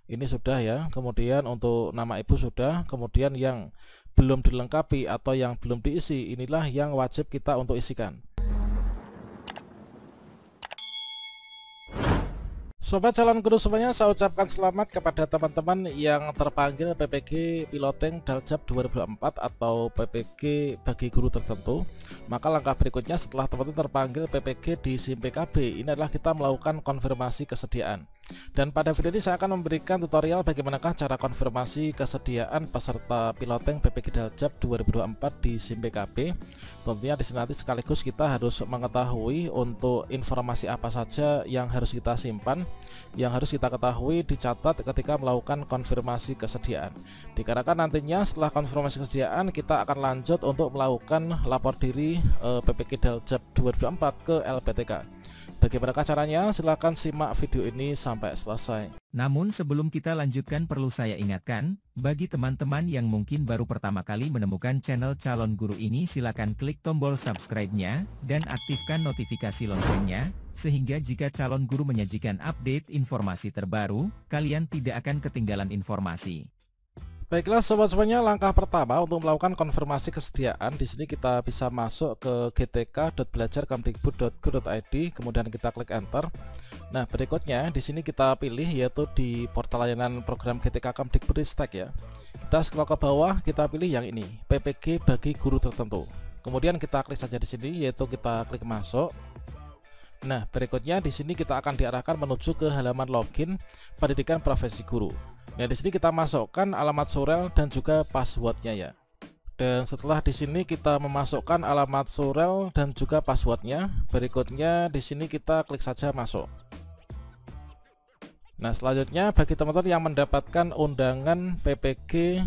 Ini sudah ya. Kemudian untuk nama ibu sudah. Kemudian yang belum dilengkapi atau yang belum diisi, inilah yang wajib kita untuk isikan. Sobat calon guru semuanya, saya ucapkan selamat kepada teman-teman yang terpanggil PPG Piloting Daljab 2024 atau PPG bagi guru tertentu. Maka langkah berikutnya setelah teman-teman terpanggil PPG di SIM PKB, ini adalah kita melakukan konfirmasi kesediaan. Dan pada video ini saya akan memberikan tutorial bagaimanakah cara konfirmasi kesediaan peserta Piloting PPG Daljab 2024 di SIM PKB. Tentunya di sini nanti sekaligus kita harus mengetahui untuk informasi apa saja yang harus kita simpan, yang harus kita ketahui dicatat ketika melakukan konfirmasi kesediaan. Dikarenakan nantinya setelah konfirmasi kesediaan kita akan lanjut untuk melakukan lapor diri PPG Daljab 2024 ke LPTK. Bagaimana caranya? Silahkan simak video ini sampai selesai. Namun sebelum kita lanjutkan perlu saya ingatkan, bagi teman-teman yang mungkin baru pertama kali menemukan channel Calon Guru ini, silakan klik tombol subscribe-nya dan aktifkan notifikasi loncengnya, sehingga jika Calon Guru menyajikan update informasi terbaru, kalian tidak akan ketinggalan informasi. Baiklah sobat semuanya, langkah pertama untuk melakukan konfirmasi kesediaan, di sini kita bisa masuk ke gtk.belajarkemdikbud.go.id, kemudian kita klik enter. Nah, berikutnya di sini kita pilih yaitu di portal layanan program GTK Kemdikbudristek ya. Kita scroll ke bawah, kita pilih yang ini, PPG bagi guru tertentu. Kemudian kita klik saja di sini, yaitu kita klik masuk. Nah, berikutnya di sini kita akan diarahkan menuju ke halaman login pendidikan profesi guru. Nah, di sini kita masukkan alamat surel dan juga passwordnya ya. Dan setelah di sini kita memasukkan alamat surel dan juga passwordnya, berikutnya di sini kita klik saja masuk. Nah, selanjutnya bagi teman-teman yang mendapatkan undangan PPG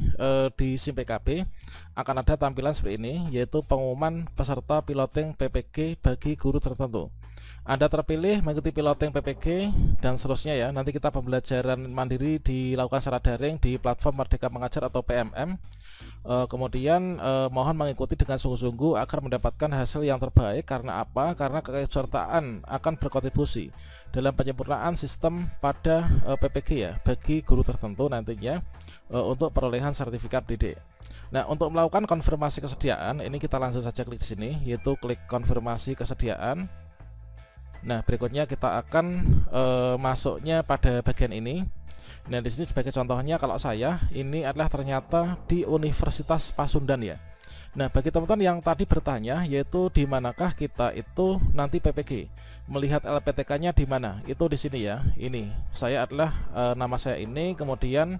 di SIM PKB akan ada tampilan seperti ini, yaitu pengumuman peserta piloting PPG bagi guru tertentu. Anda terpilih mengikuti piloting PPG dan seterusnya ya. Nanti kita pembelajaran mandiri dilakukan secara daring di platform Merdeka Mengajar atau PMM. Kemudian mohon mengikuti dengan sungguh-sungguh agar mendapatkan hasil yang terbaik. Karena apa? Karena keikutsertaan akan berkontribusi dalam penyempurnaan sistem pada PPG ya, bagi guru tertentu nantinya untuk perolehan sertifikat didik. Nah, untuk melakukan konfirmasi kesediaan, ini kita langsung saja klik di sini, yaitu klik konfirmasi kesediaan. Nah, berikutnya kita akan masuknya pada bagian ini. Nah, di sini sebagai contohnya kalau saya ini adalah ternyata di Universitas Pasundan ya. Nah, bagi teman-teman yang tadi bertanya yaitu di manakah kita itu nanti PPG, melihat LPTK-nya di mana? Itu di sini ya. Ini saya adalah nama saya ini, kemudian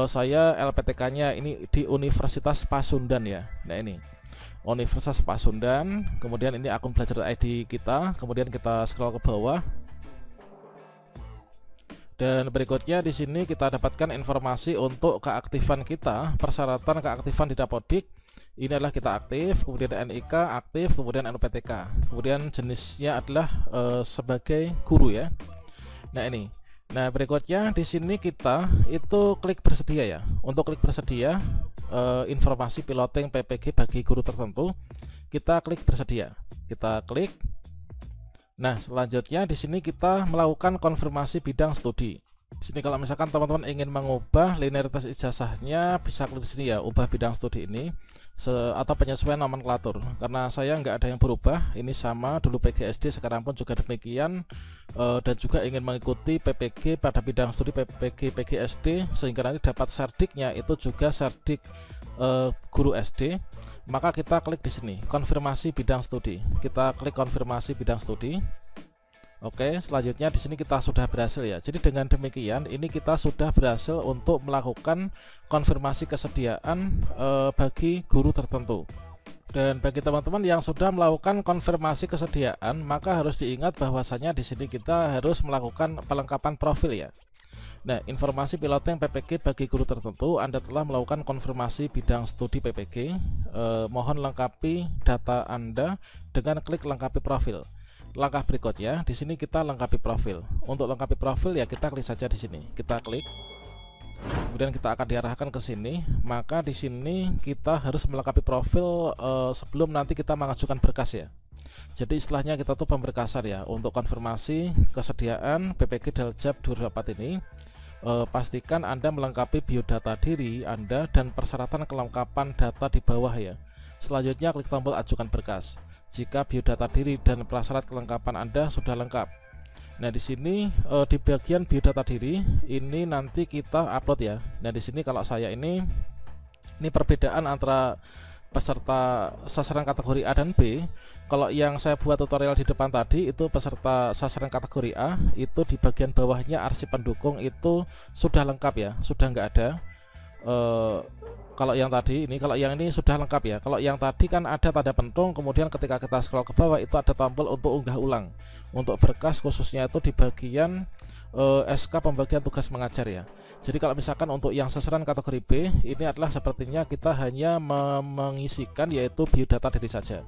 saya LPTK-nya ini di Universitas Pasundan ya. Nah, ini Universitas Pasundan, kemudian ini akun belajar ID kita, kemudian kita scroll ke bawah. Dan berikutnya di sini kita dapatkan informasi untuk keaktifan kita, persyaratan keaktifan di Dapodik. Ini adalah kita aktif, kemudian NIK aktif, kemudian LPTK. Kemudian jenisnya adalah sebagai guru ya. Nah, ini. Nah, berikutnya di sini kita itu klik bersedia ya. Untuk klik bersedia informasi piloting PPG bagi guru tertentu, kita klik bersedia. Kita klik. Nah, selanjutnya di sini kita melakukan konfirmasi bidang studi. Di sini kalau misalkan teman-teman ingin mengubah linearitas ijazahnya, bisa klik di sini ya, ubah bidang studi ini atau penyesuaian nomenklatur. Karena saya nggak ada yang berubah, ini sama dulu PGSD, sekarang pun juga demikian. Dan juga ingin mengikuti PPG pada bidang studi PPG PGSD sehingga nanti dapat serdiknya itu juga serdik guru SD, maka kita klik di sini konfirmasi bidang studi. Kita klik konfirmasi bidang studi. Oke, selanjutnya di sini kita sudah berhasil ya. Jadi dengan demikian ini kita sudah berhasil untuk melakukan konfirmasi kesediaan bagi guru tertentu. Dan bagi teman-teman yang sudah melakukan konfirmasi kesediaan, maka harus diingat bahwasanya di sini kita harus melakukan pelengkapan profil ya. Nah, informasi piloting PPG bagi guru tertentu, Anda telah melakukan konfirmasi bidang studi PPG. Mohon lengkapi data Anda dengan klik lengkapi profil. Langkah berikutnya, di sini kita lengkapi profil. Untuk lengkapi profil ya kita klik saja di sini. Kita klik. Kemudian kita akan diarahkan ke sini. Maka di sini kita harus melengkapi profil sebelum nanti kita mengajukan berkas ya. Jadi istilahnya kita tuh pemberkasan ya untuk konfirmasi kesediaan PPG Daljab 2024 ini. pastikan Anda melengkapi biodata diri Anda dan persyaratan kelengkapan data di bawah ya. Selanjutnya klik tombol ajukan berkas jika biodata diri dan prasyarat kelengkapan Anda sudah lengkap. Nah, di sini di bagian biodata diri ini nanti kita upload ya. Nah, di sini kalau saya ini perbedaan antara peserta sasaran kategori A dan B. Kalau yang saya buat tutorial di depan tadi itu peserta sasaran kategori A, itu di bagian bawahnya arsip pendukung itu sudah lengkap ya, sudah nggak ada. Kalau yang tadi ini, kalau yang ini sudah lengkap ya. Kalau yang tadi kan ada tanda pentung, kemudian ketika kita scroll ke bawah itu ada tombol untuk unggah ulang. Untuk berkas khususnya itu di bagian SK pembagian tugas mengajar ya. Jadi kalau misalkan untuk yang sasaran kategori B ini adalah sepertinya kita hanya mengisikan yaitu biodata diri saja,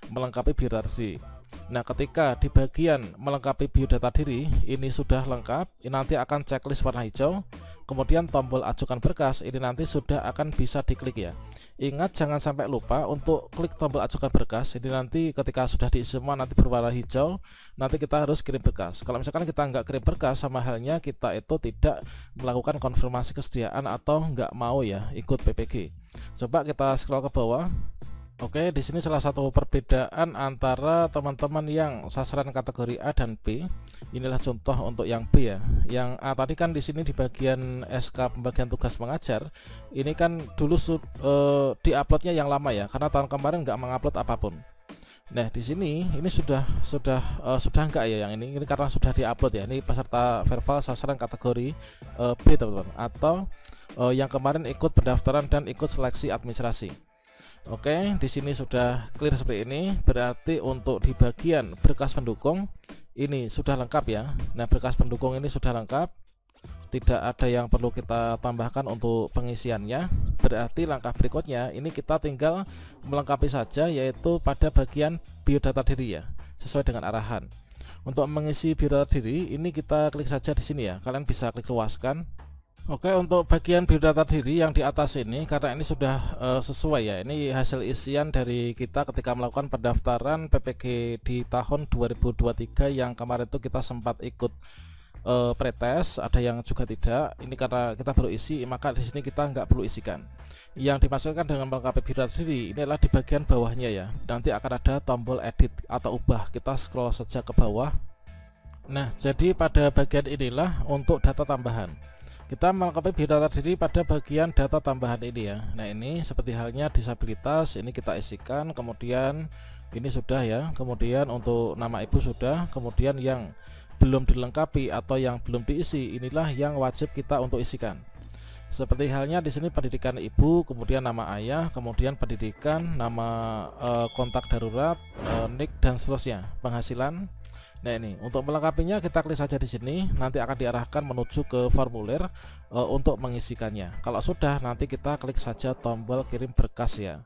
melengkapi biodata diri. Nah, ketika di bagian melengkapi biodata diri ini sudah lengkap, ini nanti akan checklist warna hijau, kemudian tombol ajukan berkas ini nanti sudah akan bisa diklik ya. Ingat jangan sampai lupa untuk klik tombol ajukan berkas. Ini nanti ketika sudah diisi semua nanti berwarna hijau, nanti kita harus kirim berkas. Kalau misalkan kita nggak kirim berkas, sama halnya kita itu tidak melakukan konfirmasi kesediaan atau nggak mau ya ikut PPG. Coba kita scroll ke bawah. Oke, di sini salah satu perbedaan antara teman-teman yang sasaran kategori A dan B. Inilah contoh untuk yang B ya. Yang A tadi kan di sini di bagian SK pembagian tugas mengajar. Ini kan dulu diuploadnya yang lama ya, karena tahun kemarin nggak mengupload apapun. Nah, di sini ini sudah enggak ya yang ini karena sudah diupload ya. Ini peserta verbal sasaran kategori B teman-teman, atau yang kemarin ikut pendaftaran dan ikut seleksi administrasi. Oke, di sini sudah clear seperti ini. Berarti untuk di bagian berkas pendukung ini sudah lengkap ya. Nah, berkas pendukung ini sudah lengkap, tidak ada yang perlu kita tambahkan untuk pengisiannya. Berarti langkah berikutnya ini kita tinggal melengkapi saja, yaitu pada bagian biodata diri ya, sesuai dengan arahan. Untuk mengisi biodata diri ini kita klik saja di sini ya. Kalian bisa klik luaskan. Oke, untuk bagian biodata diri yang di atas ini, karena ini sudah sesuai ya, ini hasil isian dari kita ketika melakukan pendaftaran PPG di tahun 2023 yang kemarin itu kita sempat ikut pretest, ada yang juga tidak. Ini karena kita baru isi, maka di sini kita nggak perlu isikan. Yang dimasukkan dengan melengkapi biodata diri ini adalah di bagian bawahnya ya. Nanti akan ada tombol edit atau ubah. Kita scroll saja ke bawah. Nah, jadi pada bagian inilah untuk data tambahan. Kita melengkapi biodata diri pada bagian data tambahan ini ya. Nah, ini seperti halnya disabilitas, ini kita isikan, kemudian ini sudah ya. Kemudian untuk nama ibu sudah, kemudian yang belum dilengkapi atau yang belum diisi inilah yang wajib kita untuk isikan. Seperti halnya di sini pendidikan ibu, kemudian nama ayah, kemudian pendidikan, nama kontak darurat, NIK dan seterusnya, penghasilan. Nah, ini untuk melengkapinya kita klik saja di sini, nanti akan diarahkan menuju ke formulir untuk mengisikannya. Kalau sudah, nanti kita klik saja tombol kirim berkas ya.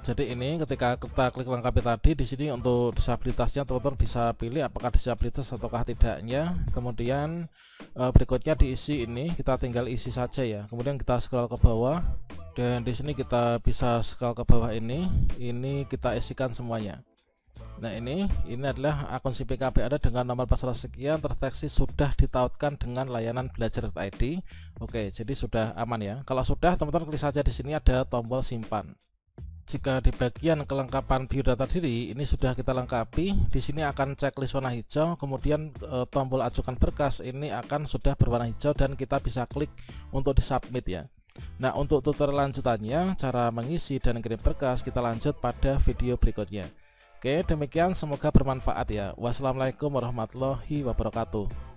Jadi ini ketika kita klik lengkapi tadi, di sini untuk disabilitasnya teman-teman bisa pilih apakah disabilitas ataukah tidaknya. Kemudian berikutnya diisi ini, kita tinggal isi saja ya. Kemudian kita scroll ke bawah, dan di sini kita bisa scroll ke bawah ini kita isikan semuanya. Nah, ini adalah akun SIM-PKB Anda dengan nomor paspor sekian terdeteksi sudah ditautkan dengan layanan belajar.id. Oke, jadi sudah aman ya. Kalau sudah, teman-teman klik saja di sini ada tombol simpan. Jika di bagian kelengkapan biodata diri ini sudah kita lengkapi, di sini akan checklist warna hijau, kemudian tombol ajukan berkas ini akan sudah berwarna hijau dan kita bisa klik untuk disubmit ya. Nah, untuk tutorial lanjutannya cara mengisi dan kirim berkas kita lanjut pada video berikutnya. Oke, demikian, semoga bermanfaat ya. Wassalamualaikum warahmatullahi wabarakatuh.